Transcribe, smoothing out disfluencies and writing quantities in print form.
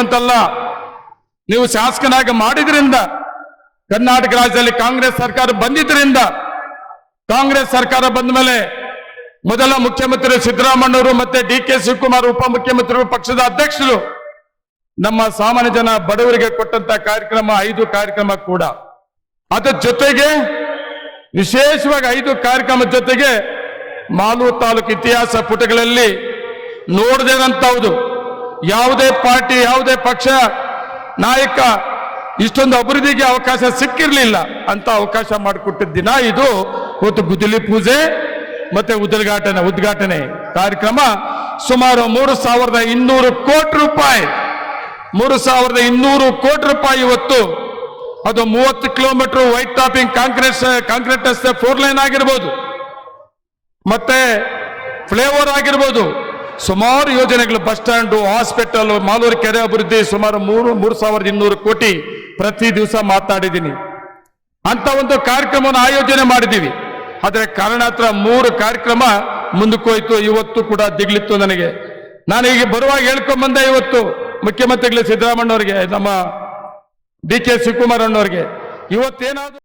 ಅಂತಲ್ಲ, ನೀವು ಶಾಸಕನಾಗಿ ಮಾಡಿದ್ರಿಂದ, ಕರ್ನಾಟಕ ರಾಜ್ಯದಲ್ಲಿ ಕಾಂಗ್ರೆಸ್ ಸರ್ಕಾರ ಬಂದಿದ್ದರಿಂದ, ಕಾಂಗ್ರೆಸ್ ಸರ್ಕಾರ ಬಂದ ಮೇಲೆ ಮೊದಲ ಮುಖ್ಯಮಂತ್ರಿ ಸಿದ್ದರಾಮಯ್ಯವರು ಮತ್ತೆ ಡಿ.ಕೆ. ಶಿವಕುಮಾರ್ ಉಪಮುಖ್ಯಮಂತ್ರಿಗಳು, ಪಕ್ಷದ ಅಧ್ಯಕ್ಷರು ನಮ್ಮ ಸಾಮಾನ್ಯ ಜನ ಬಡವರಿಗೆ ಕೊಟ್ಟಂತ ಕಾರ್ಯಕ್ರಮ 5 ಕಾರ್ಯಕ್ರಮ ಕೂಡ. ಅದರ ಜೊತೆಗೆ ವಿಶೇಷವಾಗಿ 5 ಕಾರ್ಯಕ್ರಮದ ಜೊತೆಗೆ ಮಾಲೂರು ತಾಲೂಕು ಇತಿಹಾಸ ಪುಟಗಳಲ್ಲಿ ನೋಡದೇನಂತಹದ್ದು ಯಾವುದೇ ಪಾರ್ಟಿ, ಯಾವುದೇ ಪಕ್ಷ ನಾಯಕ ಇಷ್ಟೊಂದು ಅಭಿವೃದ್ಧಿಗೆ ಅವಕಾಶ ಸಿಕ್ಕಿರಲಿಲ್ಲ ಅಂತ ಅವಕಾಶ ಮಾಡಿಕೊಟ್ಟಿದ್ದ ದಿನ ಇದು. ಇವತ್ತು ಗುದ್ದಲಿ ಪೂಜೆ ಮತ್ತೆ ಉದ್ಘಾಟನೆ ಕಾರ್ಯಕ್ರಮ ಸುಮಾರು 3,200 ಕೋಟಿ ರೂಪಾಯಿ, 3,200 ಕೋಟಿ ರೂಪಾಯಿ ಇವತ್ತು. ಅದು 30 ಕಿಲೋಮೀಟರ್ ವೈಟ್ ಟಾಪಿಂಗ್ ಕಾಂಕ್ರೀಟ್ ರಸ್ತೆ 4 ಲೈನ್ ಆಗಿರ್ಬೋದು, ಮತ್ತೆ ಫ್ಲೇವರ್ ಆಗಿರ್ಬೋದು, ಸುಮಾರು ಯೋಜನೆಗಳು, ಬಸ್ ಸ್ಟ್ಯಾಂಡು, ಹಾಸ್ಪಿಟಲ್, ಮಾಲೂರು ಕೆರೆ ಅಭಿವೃದ್ಧಿ ಸುಮಾರು 3,200 ಕೋಟಿ ಪ್ರತಿ ದಿವಸ ಮಾತಾಡಿದ್ದೀನಿ. ಅಂತ ಒಂದು ಕಾರ್ಯಕ್ರಮವನ್ನು ಆಯೋಜನೆ ಮಾಡಿದ್ದೀವಿ. ಆದರೆ ಕಾರಣಾಂತರ 3 ಕಾರ್ಯಕ್ರಮ ಮುಂದಕ್ಕೆ ಹೋಯ್ತು. ಇವತ್ತು ಕೂಡ ದಿಗ್ಲಿತ್ತು ನನಗೆ. ನಾನು ಈಗ ಬರುವಾಗ ಹೇಳ್ಕೊಂಡ್ಬಂದೆ, ಇವತ್ತು ಮುಖ್ಯಮಂತ್ರಿಗಳು ಸಿದ್ದರಾಮಯ್ಯ ಅವರಿಗೆ, ನಮ್ಮ ಡಿ.ಕೆ. ಶಿವಕುಮಾರ್ ಅಣ್ಣವ್ರಿಗೆ ಇವತ್ತೇನಾದ್ರು